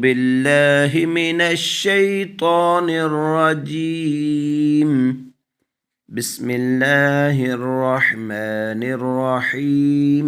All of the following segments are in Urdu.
بالله من الشيطان الرجيم بسم الله الرحمن الرحيم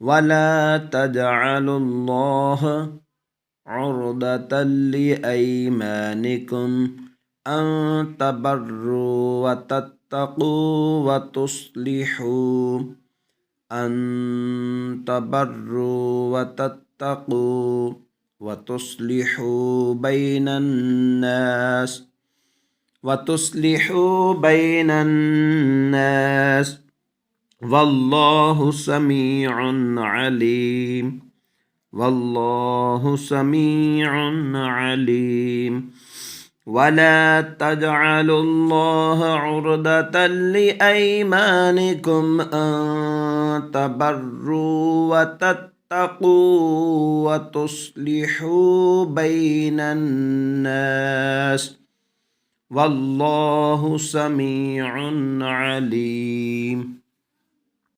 ولا تجعلوا الله عرضة لأيمانكم أن تبروا وتتقوا وتصلحوا أن تبروا وتتقوا وتصلحوا بين الناس والله سميع عليم والله سميع عليم ولا تجعلوا الله عرضة لأيمانكم أن تبروا وتتقوا وتصلحوا بين الناس والله سميع عليم